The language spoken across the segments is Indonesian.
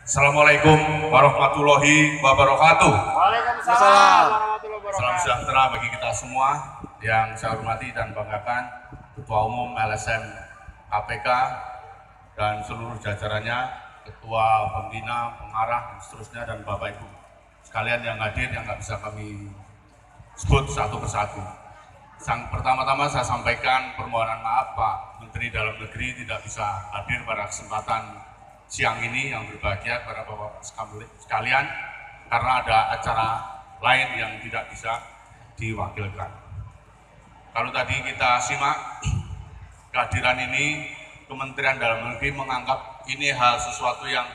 Assalamualaikum warahmatullahi wabarakatuh. Waalaikumsalam warahmatullahi Salam wabarakatuh. sejahtera bagi kita semua. Yang saya hormati dan banggakan Ketua Umum LSM KPK dan seluruh jajarannya, Ketua Pembina, Pengarah, dan seterusnya, dan Bapak Ibu sekalian yang hadir yang nggak bisa kami sebut satu persatu. Pertama-tama saya sampaikan permohonan maaf Pak Menteri Dalam Negeri tidak bisa hadir pada kesempatan siang ini yang berbahagia kepada Bapak sekalian karena ada acara lain yang tidak bisa diwakilkan. Kalau tadi kita simak kehadiran ini, Kementerian Dalam Negeri menganggap ini hal sesuatu yang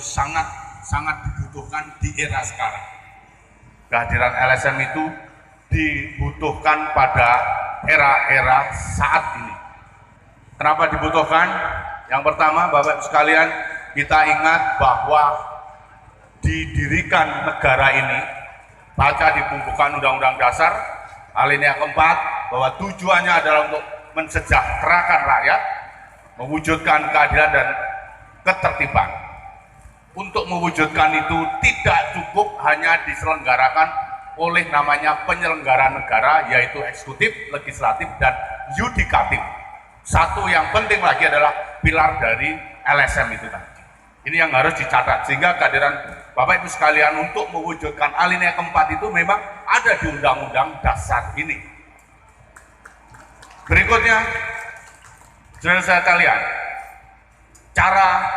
sangat dibutuhkan di era sekarang. Kehadiran LSM itu dibutuhkan pada era-era saat ini. Kenapa dibutuhkan? Yang pertama, Bapak sekalian, kita ingat bahwa didirikan negara ini pasca di pembukaan Undang-Undang Dasar alinea keempat bahwa tujuannya adalah untuk mensejahterakan rakyat, mewujudkan keadilan dan ketertiban. Untuk mewujudkan itu tidak cukup hanya diselenggarakan oleh namanya penyelenggara negara, yaitu eksekutif, legislatif, dan yudikatif. Satu yang penting lagi adalah pilar dari LSM itu tadi. Ini yang harus dicatat, sehingga kehadiran Bapak Ibu sekalian untuk mewujudkan alinea keempat itu memang ada di Undang-Undang Dasar ini. Berikutnya, saudara sekalian, cara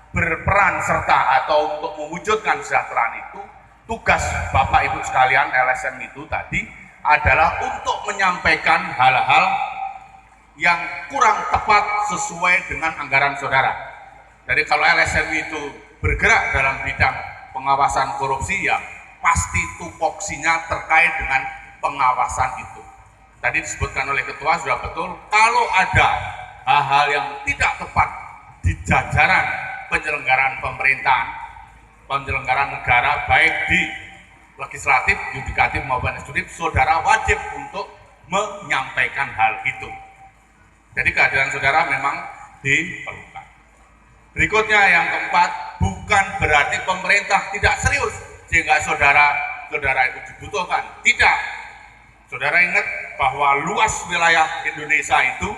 berperan serta atau untuk mewujudkan kesejahteraan itu, tugas Bapak Ibu sekalian LSM itu tadi adalah untuk menyampaikan hal-hal yang kurang tepat sesuai dengan anggaran saudara. Jadi kalau LSM itu bergerak dalam bidang pengawasan korupsi, ya pasti tupoksinya terkait dengan pengawasan itu. Tadi disebutkan oleh Ketua sudah betul, kalau ada hal-hal yang tidak tepat di jajaran penyelenggaraan pemerintahan, penyelenggaraan negara, baik di legislatif, yudikatif maupun eksekutif, saudara wajib untuk menyampaikan hal itu. Jadi kehadiran saudara memang diperlukan. Berikutnya yang keempat, bukan berarti pemerintah tidak serius sehingga saudara itu dibutuhkan. Tidak. Saudara ingat bahwa luas wilayah Indonesia itu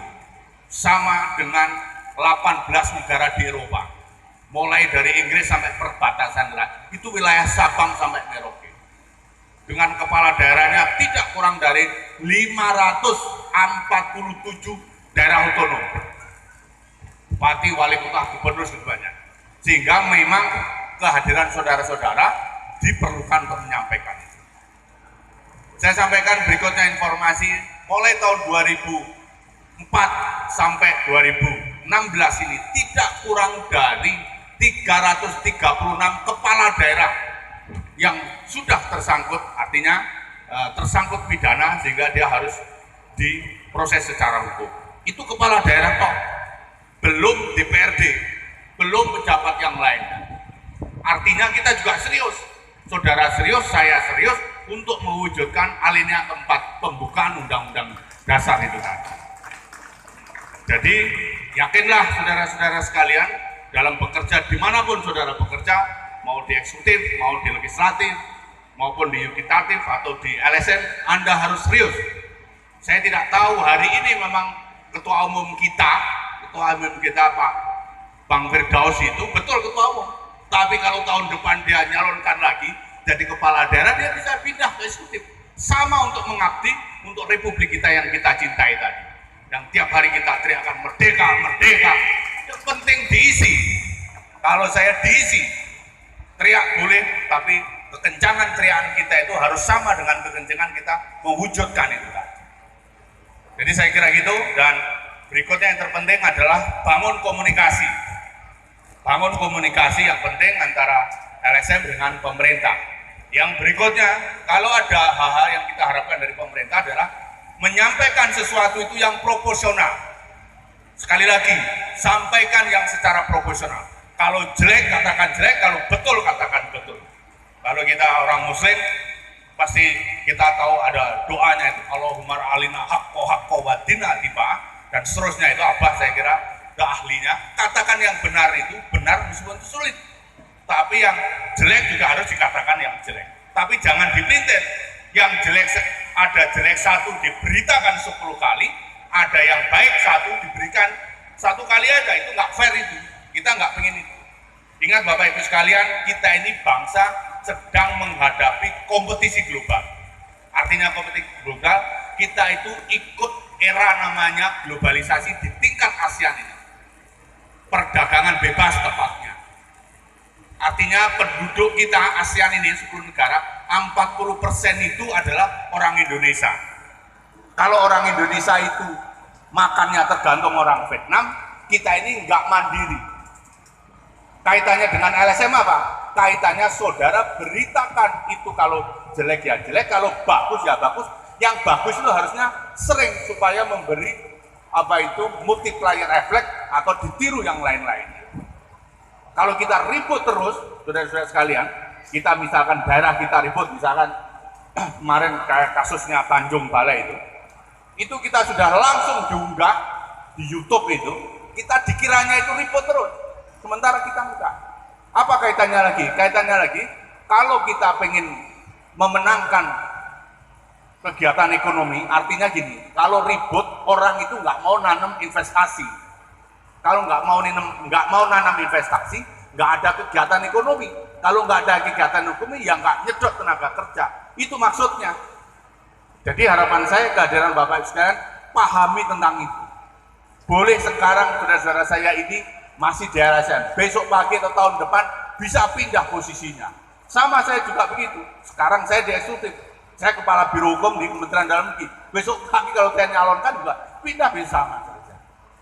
sama dengan 18 negara di Eropa. Mulai dari Inggris sampai perbatasan itu wilayah Sabang sampai Merauke. Dengan kepala daerahnya tidak kurang dari 547 daerah otonom, bupati, wali kota, gubernur sebanyak, sehingga memang kehadiran saudara-saudara diperlukan untuk menyampaikan itu. Saya sampaikan berikutnya informasi, mulai tahun 2004 sampai 2016 ini tidak kurang dari 336 kepala daerah yang sudah tersangkut, artinya tersangkut pidana sehingga dia harus diproses secara hukum. Itu kepala daerah kok, belum DPRD, belum pejabat yang lain. Artinya kita juga serius, saudara serius, saya serius untuk mewujudkan alinea keempat pembukaan Undang-Undang Dasar itu tadi. Jadi yakinlah saudara-saudara sekalian, dalam bekerja dimanapun saudara bekerja, mau di eksekutif, mau di legislatif, maupun di yudikatif atau di LSM, Anda harus serius. Saya tidak tahu hari ini memang Ketua Umum kita Pak Bang Firdaus itu betul Ketua Umum, tapi kalau tahun depan dia nyalonkan lagi jadi kepala daerah, dia bisa pindah ke eksekutif, sama untuk mengabdi untuk republik kita yang kita cintai tadi, yang tiap hari kita teriakan merdeka, merdeka. Yang penting diisi. Kalau saya diisi, teriak boleh, tapi kekencangan teriakan kita itu harus sama dengan kekencangan kita mewujudkan itu tadi. Jadi saya kira gitu. Dan berikutnya yang terpenting adalah bangun komunikasi. Bangun komunikasi yang penting antara LSM dengan pemerintah. Yang berikutnya, kalau ada hal-hal yang kita harapkan dari pemerintah adalah menyampaikan sesuatu itu yang proporsional. Sekali lagi, sampaikan yang secara proporsional. Kalau jelek katakan jelek, kalau betul katakan betul. Kalau kita orang Muslim, pasti kita tahu ada doanya itu, Allahumma alina haqqo wadina tiba, dan seterusnya itu apa, saya kira ahlinya, katakan yang benar itu benar meskipun itu sulit. Tapi yang jelek juga harus dikatakan yang jelek. Tapi jangan dipelintir. Yang jelek, ada jelek satu diberitakan 10 kali, ada yang baik satu diberikan 1 kali aja. Itu nggak fair itu. Kita nggak pengen itu. Ingat Bapak Ibu sekalian, kita ini bangsa sedang menghadapi kompetisi global. Artinya kompetisi global, kita itu ikut era namanya globalisasi di tingkat ASEAN ini. Perdagangan bebas tepatnya. Artinya penduduk kita ASEAN ini 10 negara, 40% itu adalah orang Indonesia. Kalau orang Indonesia itu makannya tergantung orang Vietnam, kita ini nggak mandiri. Kaitannya dengan LSM apa? Kaitannya saudara beritakan itu kalau jelek ya jelek, kalau bagus ya bagus. Yang bagus itu harusnya sering supaya memberi apa itu multiplier effect atau ditiru yang lain-lainnya. Kalau kita ribut terus, saudara-saudara sekalian, kita misalkan daerah kita ribut, misalkan kemarin kayak kasusnya Tanjung Balai itu kita sudah langsung diunggah di YouTube itu, kita dikiranya itu ribut terus. Sementara kita enggak. Apa kaitannya lagi? Kaitannya lagi, kalau kita pengen memenangkan kegiatan ekonomi, artinya gini, kalau ribut, orang itu nggak mau nanam investasi. Kalau nggak mau nanam investasi, nggak ada kegiatan ekonomi. Kalau nggak ada kegiatan ekonomi, ya nggak nyedot tenaga kerja. Itu maksudnya. Jadi harapan saya kehadiran Bapak Ibu sekalian, pahami tentang itu. Boleh sekarang saudara-saudara saya ini masih di LSM, besok pagi atau tahun depan bisa pindah posisinya. Sama saya juga begitu. Sekarang saya di eksekutif, saya kepala biro hukum di Kementerian Dalam Negeri. Besok pagi kalau saya nyalonkan juga pindah bisa sama saja.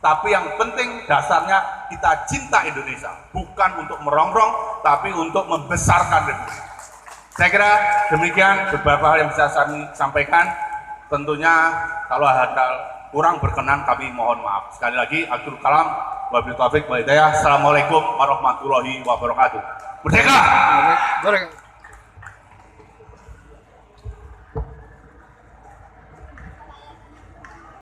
Tapi yang penting dasarnya kita cinta Indonesia, bukan untuk merongrong, tapi untuk membesarkan Indonesia. Saya kira demikian beberapa hal yang bisa saya sampaikan. Tentunya kalau ada kurang berkenan kami mohon maaf. Sekali lagi, Abdul Kalam, wabillahi taufiq wal hidayah. Assalamualaikum warahmatullahi wabarakatuh. Merdeka!